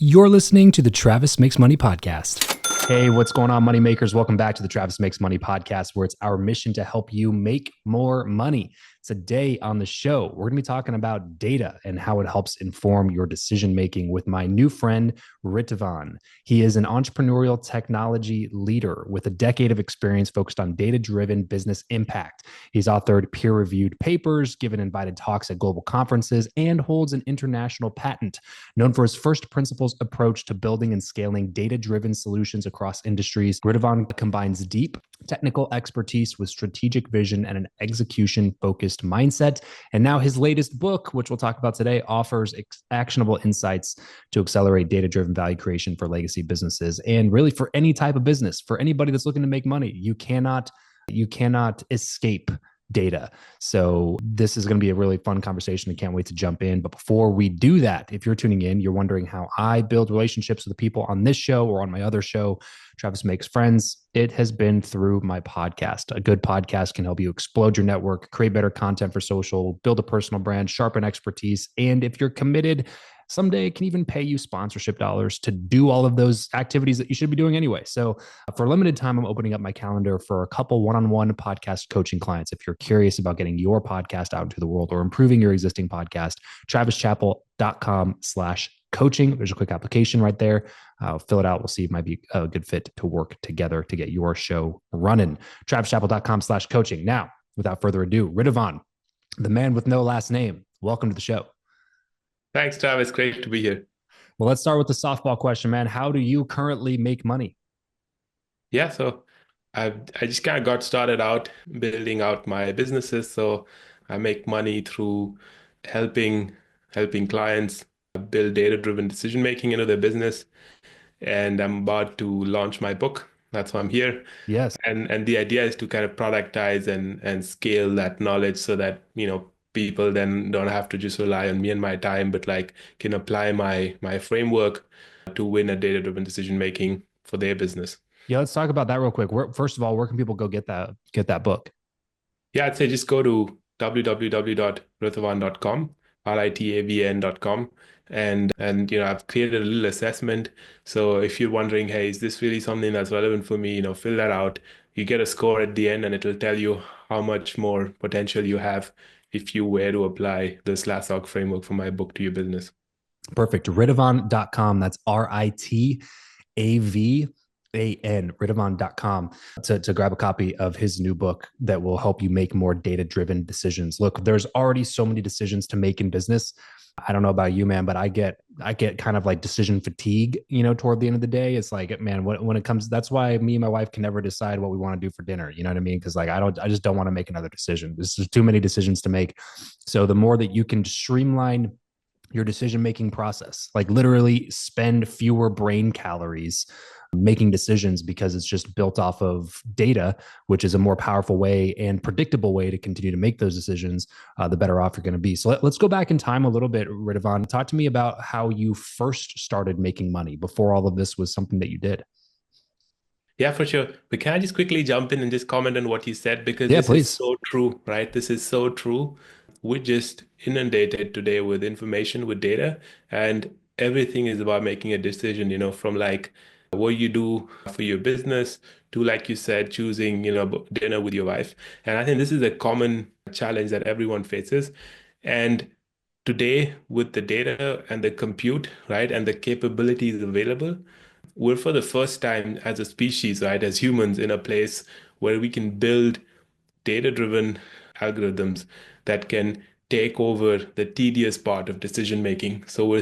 You're listening to the Travis Makes Money podcast. Hey, what's going on, money makers? Welcome back to the Travis Makes Money podcast, where it's our mission to help you make more money. Today on the show, we're going to be talking about data and how it helps inform your decision making with my new friend, Ritavan. He is an entrepreneurial technology leader with a decade of experience focused on data-driven business impact. He's authored peer-reviewed papers, given invited talks at global conferences, and holds an international patent. Known for his first principles approach to building and scaling data-driven solutions across industries, Ritavan combines deep technical expertise with strategic vision and an execution-focused mindset. And now his latest book, which we'll talk about today, offers actionable insights to accelerate data-driven value creation for legacy businesses and really for any type of business. For anybody that's looking to make money, you cannot escape data. So this is going to be a really fun conversation. I can't wait to jump in. But before we do that, if you're tuning in, you're wondering how I build relationships with the people on this show or on my other show, Travis Makes Friends. It has been through my podcast. A good podcast can help you explode your network, create better content for social, build a personal brand, sharpen expertise. And if you're committed, someday it can even pay you sponsorship dollars to do all of those activities that you should be doing anyway. So for a limited time, I'm opening up my calendar for a couple one-on-one podcast coaching clients. If you're curious about getting your podcast out into the world or improving your existing podcast, travischappell.com/coaching. There's a quick application right there. Fill it out. We'll see if it might be a good fit to work together to get your show running. travischappell.com/coaching. Now, without further ado, Ritavan, the man with no last name. Welcome to the show. Thanks, Travis. Great to be here. Well, let's start with the softball question, man. How do you currently make money? Yeah, so I just kind of got started out building out my businesses. So I make money through helping clients build data-driven decision making into their business. And I'm about to launch my book. That's why I'm here. Yes. And the idea is to kind of productize and scale that knowledge so that, people then don't have to just rely on me and my time, but like can apply my framework to win a data-driven decision making for their business. Yeah, let's talk about that real quick. First of all, where can people go get that book? Yeah, I'd say just go to www.ritavan.com, ritavn.com. And I've created a little assessment. So if you're wondering, hey, is this really something that's relevant for me? Fill that out. You get a score at the end, and it'll tell you how much more potential you have if you were to apply the SLASOC framework for my book to your business. Perfect. Ritavan.com. That's RITAVAN, Ritavan.com to grab a copy of his new book that will help you make more data-driven decisions. Look, there's already so many decisions to make in business. I don't know about you, man, but I get kind of like decision fatigue, toward the end of the day. It's like, man, when it comes, that's why me and my wife can never decide what we want to do for dinner. You know what I mean? Because like, I just don't want to make another decision. There's just too many decisions to make. So the more that you can streamline your decision-making process, like literally spend fewer brain calories making decisions because it's just built off of data, which is a more powerful way and predictable way to continue to make those decisions, the better off you're going to be. So let's go back in time a little bit, Ritavan. Talk to me about how you first started making money before all of this was something that you did. Yeah, for sure. But can I just quickly jump in and just comment on what you said? Because Yeah, this is please. so true, right? This is so true. We're just inundated today with information, with data, and everything is about making a decision, from like what you do for your business to, like you said, choosing, dinner with your wife. And I think this is a common challenge that everyone faces. And today, with the data and the compute, right, and the capabilities available, we're for the first time as a species, right, as humans, in a place where we can build data-driven algorithms that can take over the tedious part of decision making. So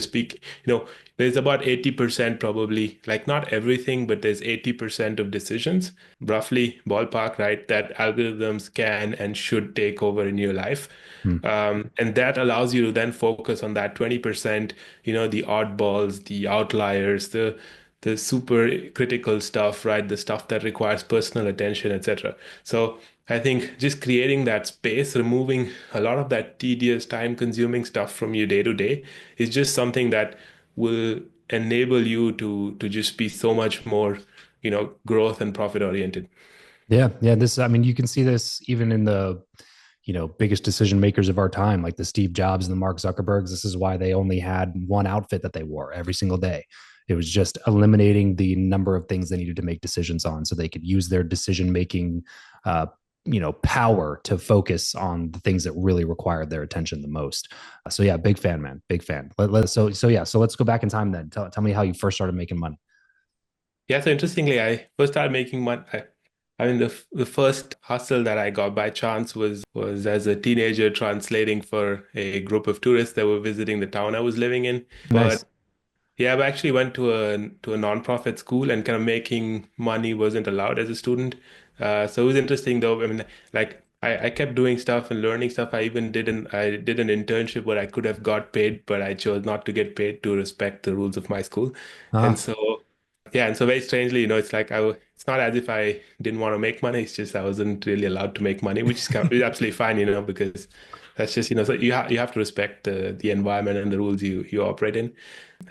there's about 80% probably, like not everything, but there's 80% of decisions, roughly ballpark, right, that algorithms can and should take over in your life. Hmm. And that allows you to then focus on that 20%, the oddballs, the outliers, the super critical stuff, right? The stuff that requires personal attention, etc. So I think just creating that space, removing a lot of that tedious, time-consuming stuff from your day to day is just something that will enable you to just be so much more, growth and profit oriented. Yeah. Yeah. I mean, you can see this even in the biggest decision makers of our time, like the Steve Jobs and the Mark Zuckerbergs. This is why they only had one outfit that they wore every single day. It was just eliminating the number of things they needed to make decisions on so they could use their decision making power to focus on the things that really required their attention the most. So yeah, big fan, man, big fan. So let's go back in time then. Tell me how you first started making money. Yeah, so interestingly, I first started making money. I mean, the first hustle that I got by chance was as a teenager translating for a group of tourists that were visiting the town I was living in. Nice. But yeah, I actually went to a nonprofit school, and kind of making money wasn't allowed as a student. So it was interesting though. I mean, like I kept doing stuff and learning stuff. I did an internship where I could have got paid, but I chose not to get paid to respect the rules of my school. And Uh-huh. so yeah, and so very strangely, it's like it's not as if I didn't want to make money. It's just I wasn't really allowed to make money, which is absolutely fine, because that's just, so you have to respect the environment and the rules you operate in.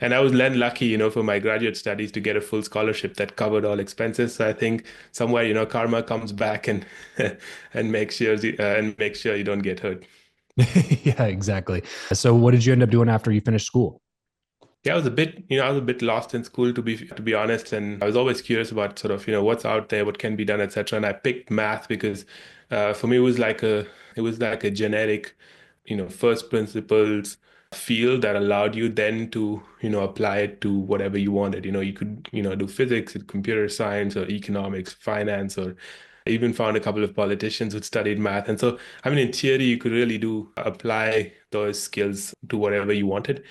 And I was then lucky, for my graduate studies to get a full scholarship that covered all expenses. So I think somewhere, karma comes back and and makes sure you don't get hurt. Yeah, exactly. So what did you end up doing after you finished school? Yeah, I was a bit lost in school to be honest, and I was always curious about sort of, what's out there, what can be done, etc. And I picked math because for me it was like a generic, first principles field that allowed you then to, apply it to whatever you wanted. You could, do physics, computer science, or economics, finance, or I even found a couple of politicians who studied math. And so, I mean, in theory, you could really do apply those skills to whatever you wanted.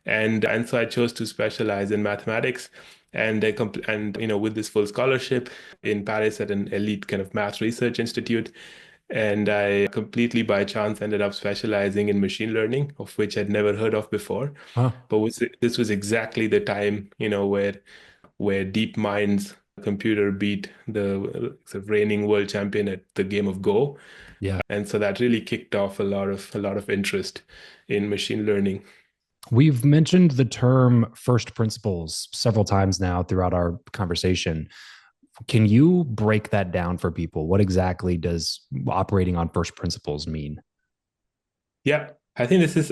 And so I chose to specialize in mathematics, and with this full scholarship in Paris at an elite kind of math research institute. And I completely by chance ended up specializing in machine learning, of which I'd never heard of before. Huh? This was exactly the time, where DeepMind's computer beat the sort of reigning world champion at the game of Go. Yeah. And so that really kicked off a lot of interest in machine learning. We've mentioned the term first principles several times now throughout our conversation. Can you break that down for people? What exactly does operating on first principles mean? Yeah, I think this is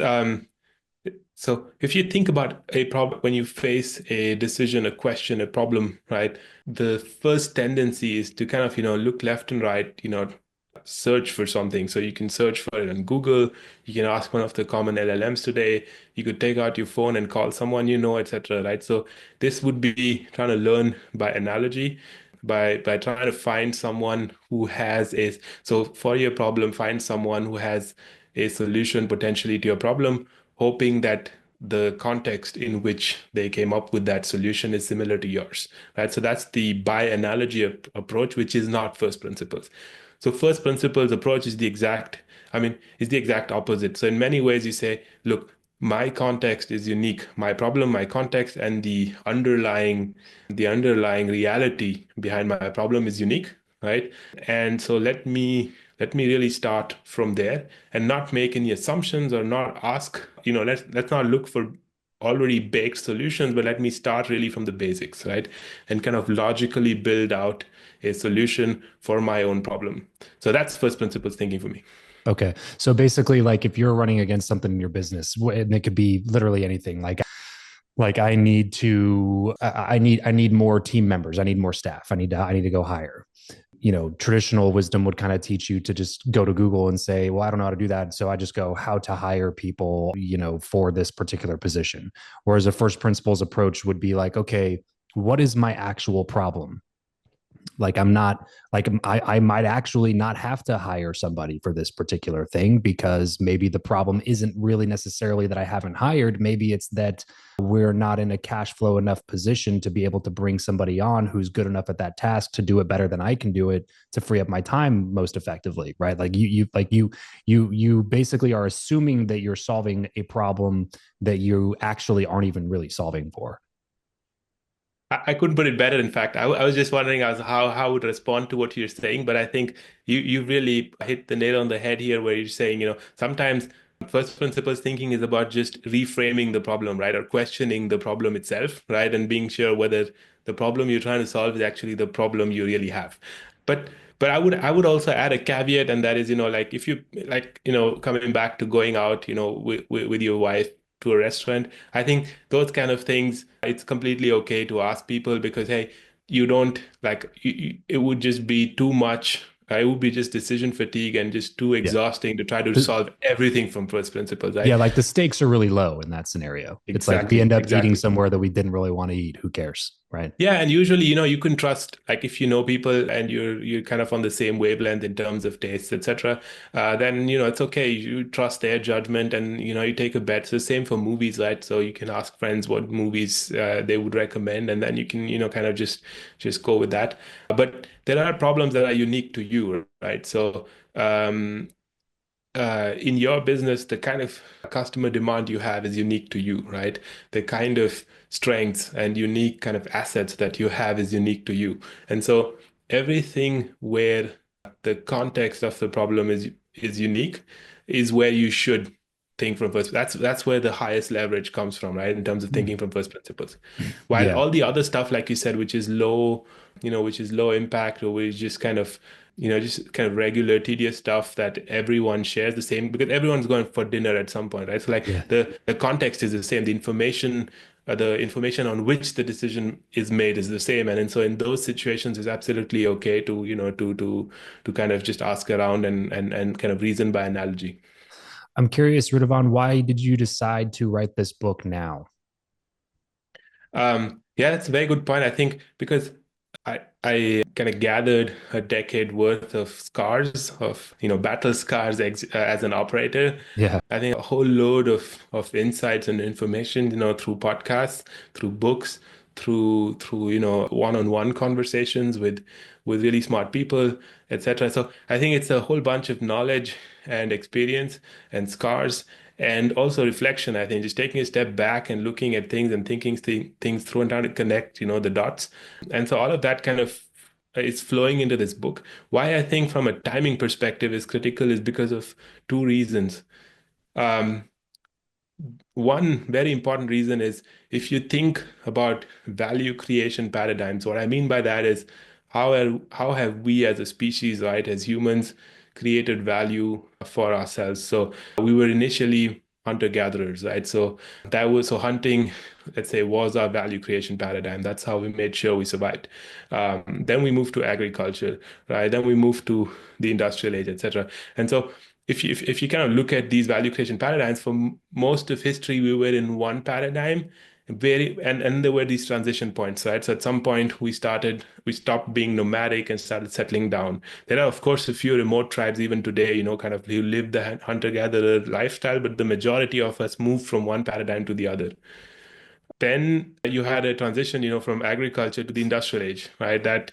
so if you think about a problem, when you face a decision, a question, a problem, right? The first tendency is to kind of, look left and right, search for something. So you can search for it on Google, you can ask one of the common LLMs today, you could take out your phone and call someone etc. Right? So this would be trying to learn by analogy, by trying to find someone who has a so for your problem, find someone who has a solution potentially to your problem, hoping that the context in which they came up with that solution is similar to yours, right? So that's the by analogy approach, which is not first principles. So first principles approach is the exact opposite. So in many ways, you say, look, my context is unique. My problem, my context, and the underlying reality behind my problem is unique, right? And so let me really start from there and not make any assumptions or not ask, let's not look for already baked solutions, but let me start really from the basics, right? And kind of logically build out a solution for my own problem. So that's first principles thinking for me. Okay. So basically, like if you're running against something in your business, and it could be literally anything, like I need more team members. I need more staff. I need to go hire. Traditional wisdom would kind of teach you to just go to Google and say, well, I don't know how to do that. So I just go how to hire people, for this particular position. Whereas a first principles approach would be like, okay, what is my actual problem? Like I'm not like I might actually not have to hire somebody for this particular thing because maybe the problem isn't really necessarily that I haven't hired. Maybe it's that we're not in a cash flow enough position to be able to bring somebody on who's good enough at that task to do it better than I can do it to free up my time most effectively, right? Like you basically are assuming that you're solving a problem that you actually aren't even really solving for. I couldn't put it better. In fact, I was just wondering as how I would respond to what you're saying, but I think you really hit the nail on the head here, where you're saying, sometimes first principles thinking is about just reframing the problem, right, or questioning the problem itself, right, and being sure whether the problem you're trying to solve is actually the problem you really have. But But I would also add a caveat, and that is, like if you like, coming back to going out, with your wife to a restaurant, I think those kind of things, it's completely okay to ask people because, hey, you don't like it would just be too much. It would be just decision fatigue and just too Yeah. exhausting to try to The- solve everything from first principles, yeah, right? like the stakes are really low in that scenario. It's like we Exactly, end up eating exactly. somewhere that we didn't really want to eat. Who cares? Right. Yeah, and usually, you can trust, like if you know people and you're kind of on the same wavelength in terms of tastes, etc. Then it's okay. You trust their judgment, and you take a bet. So same for movies, right? So you can ask friends what movies they would recommend, and then you can kind of just go with that. But there are problems that are unique to you, right? So um, in your business, the kind of customer demand you have is unique to you, right? The kind of strengths and unique kind of assets that you have is unique to you. And so everything where the context of the problem is unique is where you should think from first. That's where the highest leverage comes from, right? In terms of thinking from first principles. While Yeah. all the other stuff, like you said, which is low impact, or which is just kind of just kind of regular tedious stuff that everyone shares the same, because everyone's going for dinner at some point, right? So like Yeah. the context is the same, the information on which the decision is made is the same, and so in those situations, it's absolutely okay to to kind of just ask around and kind of reason by analogy. I'm curious, Ritavan, why did you decide to write this book now? Yeah, that's a very good point. I think because I kind of gathered a decade worth of scars of battle scars as an operator. Yeah. I think a whole load of insights and information, through podcasts, through books, through one-on-one conversations with really smart people, etc. So I think it's a whole bunch of knowledge and experience and scars and also reflection. I think just taking a step back and looking at things and thinking things through and trying to connect, the dots. And so all of that kind of is flowing into this book. Why I think from a timing perspective is critical is because of two reasons. Um, One very important reason is if you think about value creation paradigms, what I mean by that is how have we as a species, right, as humans, created value for ourselves? So we were initially hunter-gatherers, right? So hunting, let's say, was our value creation paradigm. That's how we made sure we survived. Then we moved to agriculture, right? Then we moved to the industrial age, etc. And so if you kind of look at these value creation paradigms, for most of history, we were in one paradigm, and there were these transition points, right? So at some point, we stopped being nomadic and started settling down. There are, of course, a few remote tribes even today, kind of who live the hunter-gatherer lifestyle, but the majority of us moved from one paradigm to the other. Then you had a transition, from agriculture to the industrial age, right? That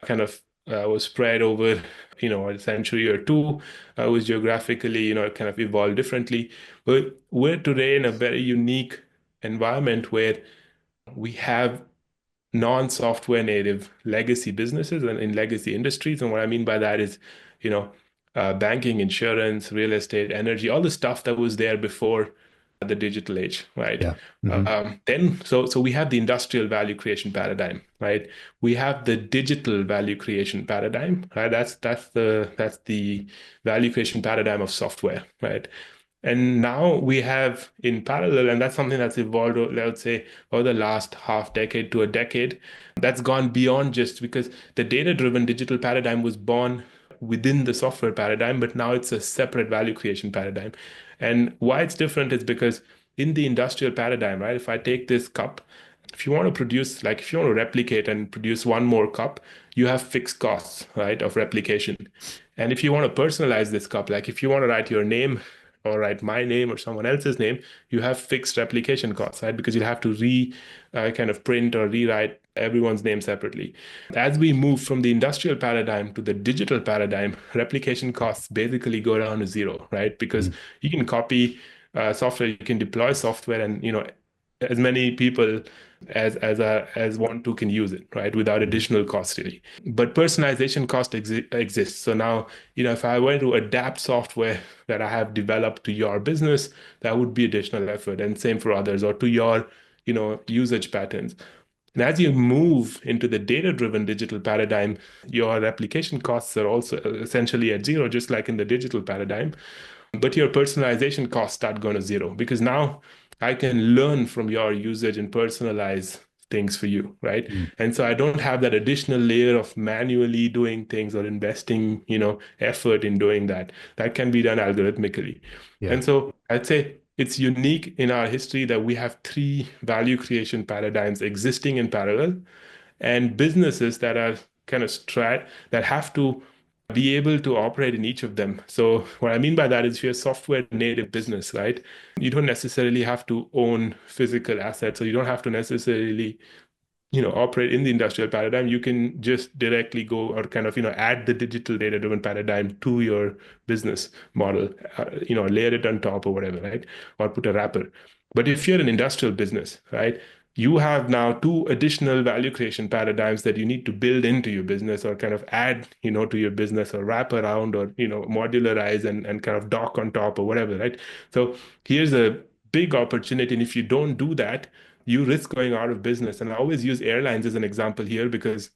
kind of was spread over, a century or two, was geographically, kind of evolved differently. But we're today in a very unique environment where we have non-software native legacy businesses and in legacy industries. And what I mean by that is, you know, banking, insurance, real estate, energy, all the stuff that was there before the digital age, right? Yeah. Hmm. So we have the industrial value creation paradigm, right? We have the digital value creation paradigm, right? That's the value creation paradigm of software, right? And now we have in parallel, and that's something that's evolved, let's say, over the last half decade to a decade, that's gone beyond just because the data-driven digital paradigm was born within the software paradigm, but now it's a separate value creation paradigm. And why it's different is because in the industrial paradigm, right, if I take this cup, if you want to produce, like if you want to replicate and produce one more cup, you have fixed costs, right, of replication. And if you want to personalize this cup, like if you want to write your name or write my name or someone else's name, you have fixed replication costs, right? Because you'll have to kind of print or rewrite everyone's name separately. As we move from the industrial paradigm to the digital paradigm, replication costs basically go down to zero, right? Because you can copy software, you can deploy software, and as many people as want to can use it, right, without additional cost really. But personalization cost exists. So now, if I were to adapt software that I have developed to your business, that would be additional effort, and same for others, or to your, usage patterns. And as you move into the data-driven digital paradigm, your application costs are also essentially at zero, just like in the digital paradigm. But your personalization costs start going to zero because now I can learn from your usage and personalize things for you, right? Mm. And so I don't have that additional layer of manually doing things or investing, effort in doing that. That can be done algorithmically. Yeah. And so I'd say it's unique in our history that we have three value creation paradigms existing in parallel and businesses that are kind of that have to be able to operate in each of them. So what I mean by that is if you're a software native business, right? You don't necessarily have to own physical assets, or you don't have to necessarily operate in the industrial paradigm. You can just directly go or kind of add the digital data driven paradigm to your business model, layer it on top or whatever, right? Or put a wrapper. But if you're an industrial business, right, you have now two additional value creation paradigms that you need to build into your business or kind of add to your business or wrap around or modularize and kind of dock on top or whatever, right? So here's a big opportunity, and if you don't do that, you risk going out of business. And I always use airlines as an example here because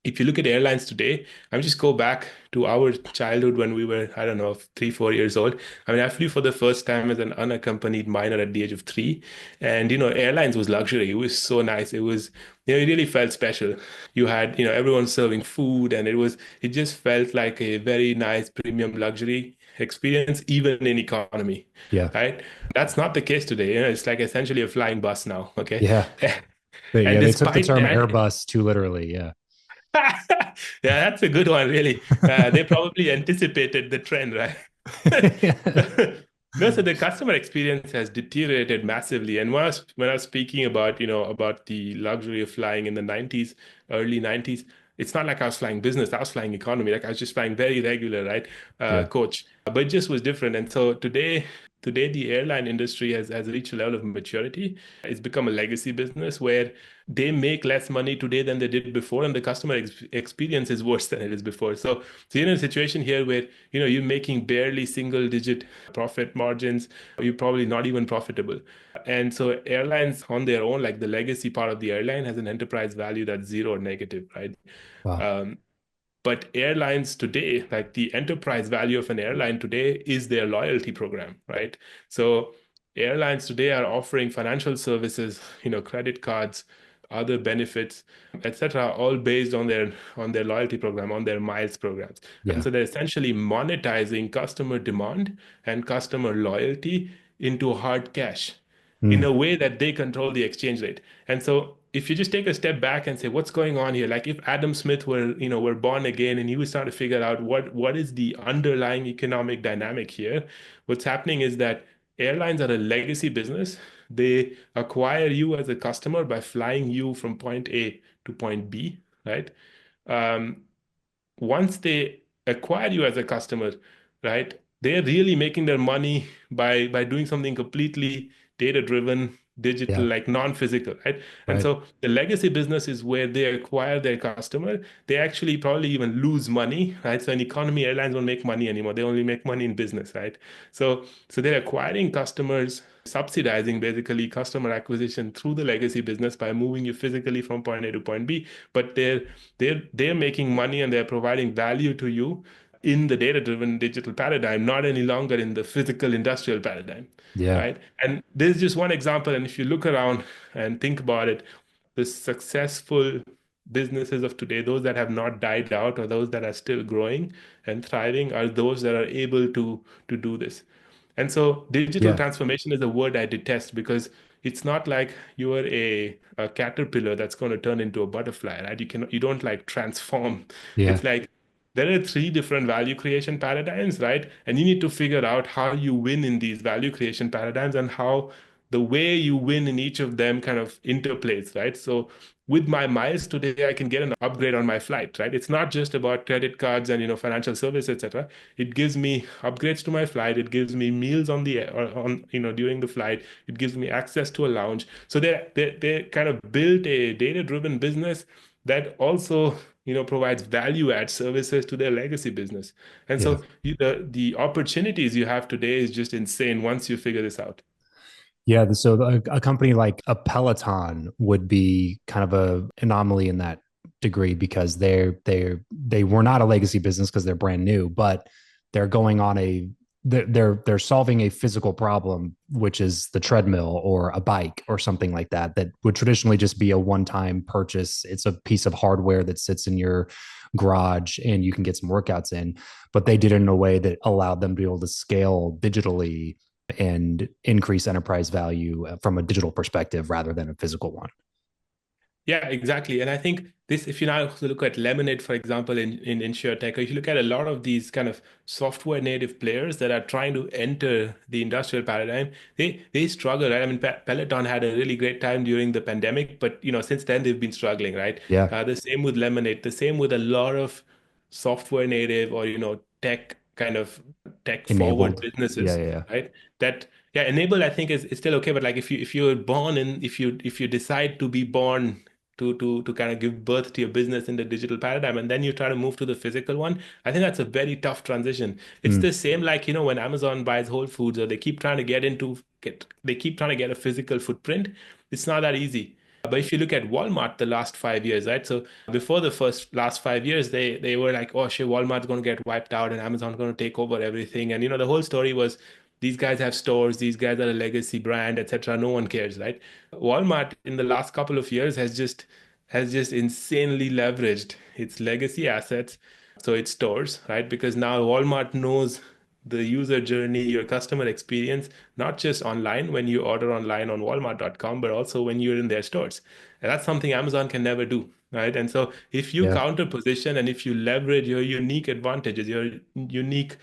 if you look at airlines today, I mean, just go back to our childhood when we were, I don't know, 3, 4 years old. I mean, I flew for the first time as an unaccompanied minor at the age of 3. And, airlines was luxury. It was so nice. It was, it really felt special. You had, everyone serving food, and it just felt like a very nice premium luxury experience, even in economy, Yeah. right? That's not the case today. It's like essentially a flying bus now, okay? Yeah. And Yeah. They took the despite term that, Airbus too literally. Yeah. yeah, that's a good one, really. They probably anticipated the trend, right? No, so the customer experience has deteriorated massively. And when I was speaking about, about the luxury of flying in the 90s, early 90s, it's not like I was flying business, I was flying economy. Like I was just flying very regular, right? Yeah. Coach. But it just was different. And so today the airline industry has reached a level of maturity. It's become a legacy business where they make less money today than they did before, and the customer experience is worse than it is before. So you're in a situation here where you're making barely single digit profit margins. You're probably not even profitable. And so airlines on their own, like the legacy part of the airline, has an enterprise value that's zero or negative, right? Wow. Um, but airlines today, like the enterprise value of an airline today is their loyalty program, right? So airlines today are offering financial services, credit cards, other benefits, etc., all based on their loyalty program, on their miles programs. And Yeah. so they're essentially monetizing customer demand and customer loyalty into hard cash in Mm. a way that they control the exchange rate. And so if you just take a step back and say, what's going on here? Like if Adam Smith were born again and he was trying to figure out what is the underlying economic dynamic here, what's happening is that airlines are a legacy business. They acquire you as a customer by flying you from point A to point B, right? Um, Once they acquire you as a customer, right, they're really making their money by doing something completely data-driven, digital, Yeah. like non-physical, right? And Right. so the legacy business is where they acquire their customer. They actually probably even lose money, right? So in economy, airlines don't make money anymore. They only make money in business, right? So they're acquiring customers, subsidizing basically customer acquisition through the legacy business by moving you physically from point A to point B, but they're making money and they're providing value to you in the data-driven digital paradigm, not any longer in the physical industrial paradigm, Yeah. right? And this is just one example. And if you look around and think about it, the successful businesses of today, those that have not died out or those that are still growing and thriving, are those that are able to do this. And so digital Yeah. transformation is a word I detest because it's not like you're a caterpillar that's going to turn into a butterfly, right? You don't like transform. Yeah. It's like there are three different value creation paradigms, right? And you need to figure out how you win in these value creation paradigms and how the way you win in each of them kind of interplays, right? So with my miles today, I can get an upgrade on my flight, right? It's not just about credit cards and financial service, etc. It gives me upgrades to my flight. It gives me meals on the on during the flight. It gives me access to a lounge. So they kind of built a data-driven business that also provides value add services to their legacy business. And Yeah. so the opportunities you have today is just insane once you figure this out. Yeah, so a company like a Peloton would be kind of a anomaly in that degree because they were not a legacy business because they're brand new, but they're going on a they're solving a physical problem, which is the treadmill or a bike or something like that that would traditionally just be a one-time purchase. It's a piece of hardware that sits in your garage and you can get some workouts in, but they did it in a way that allowed them to be able to scale digitally and increase enterprise value from a digital perspective rather than a physical one. Yeah, exactly. And I think this, if you now also look at Lemonade, for example, in InsurTech, or if you look at a lot of these kind of software native players that are trying to enter the industrial paradigm, they struggle, right? I mean, Peloton had a really great time during the pandemic, but since then they've been struggling, right? Yeah, The same with Lemonade, the same with a lot of software native or tech kind of tech forward enabled. Yeah, businesses, yeah, yeah. right? That yeah, enable I think is still okay, but like if you're born in if you decide to be born to kind of give birth to your business in the digital paradigm and then you try to move to the physical one, I think that's a very tough transition. It's Mm, the same like when Amazon buys Whole Foods or they keep trying to they keep trying to get a physical footprint. It's not that easy. But if you look at Walmart the last 5 years, right? So before the first last 5 years, they were like, oh shit, Walmart's going to get wiped out and Amazon's going to take over everything. And the whole story was these guys have stores, these guys are a legacy brand, etc. No one cares, right? Walmart in the last couple of years has just insanely leveraged its legacy assets, so its stores, right? Because now Walmart knows the user journey, your customer experience, not just online when you order online on walmart.com, but also when you're in their stores. And that's something Amazon can never do, right? And so if you yeah, counter position and if you leverage your unique advantages, your unique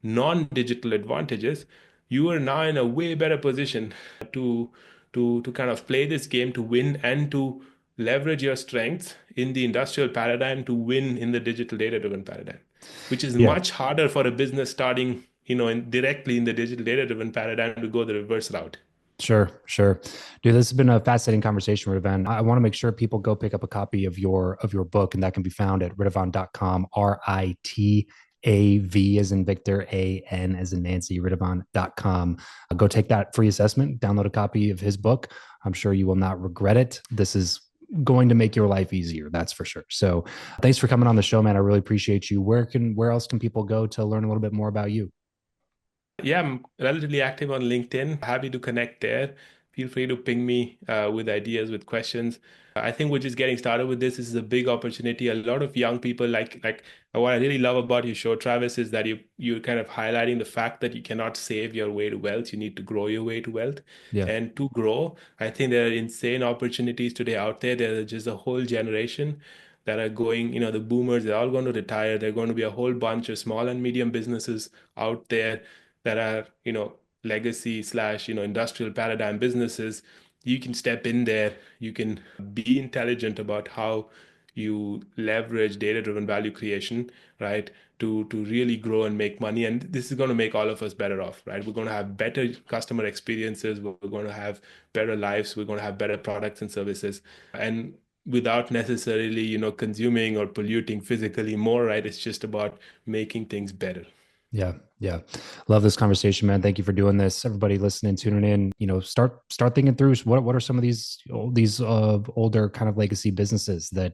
non-digital advantages, you are now in a way better position to to kind of play this game to win and to leverage your strengths in the industrial paradigm to win in the digital data-driven paradigm, which is yeah. much harder for a business starting, directly in the digital data-driven paradigm to go the reverse route. Sure, sure. Dude, this has been a fascinating conversation, Ritavan. I want to make sure people go pick up a copy of your book, and that can be found at ritavan.com, Ritav as in Victor, AN as in Nancy, ritavan.com. Go take that free assessment, download a copy of his book. I'm sure you will not regret it. This is going to make your life easier, that's for sure. So thanks for coming on the show, man. I really appreciate you. Where else can people go to learn a little bit more about you? Yeah, I'm relatively active on LinkedIn. Happy to connect there. Feel free to ping me with ideas, with questions. I think we're just getting started with this. This is a big opportunity. A lot of young people like what I really love about your show, Travis, is that you're kind of highlighting the fact that you cannot save your way to wealth. You need to grow your way to wealth. Yeah, And to grow, I think there are insane opportunities today out there. There's just a whole generation that are going, the boomers, they're all going to retire. There are going to be a whole bunch of small and medium businesses out there that are legacy slash industrial paradigm businesses. You can step in there, you can be intelligent about how you leverage data driven value creation, right, to really grow and make money. And this is going to make all of us better off, right? We're going to have better customer experiences, we're going to have better lives, we're going to have better products and services, and without necessarily consuming or polluting physically more, right? It's just about making things better. yeah, yeah. Love this conversation, man. Thank you for doing this. Everybody listening, tuning in, start thinking through what are some of these older kind of legacy businesses that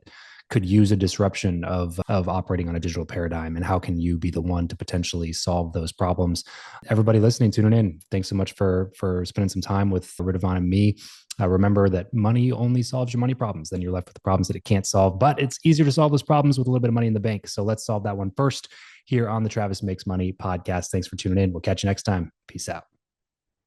could use a disruption of operating on a digital paradigm, and how can you be the one to potentially solve those problems? Everybody listening, tuning in, thanks so much for spending some time with Ritavan and me. Remember that money only solves your money problems. Then you're left with the problems that it can't solve. But it's easier to solve those problems with a little bit of money in the bank. So let's solve that one first here on the Travis Makes Money podcast. Thanks for tuning in. We'll catch you next time. Peace out.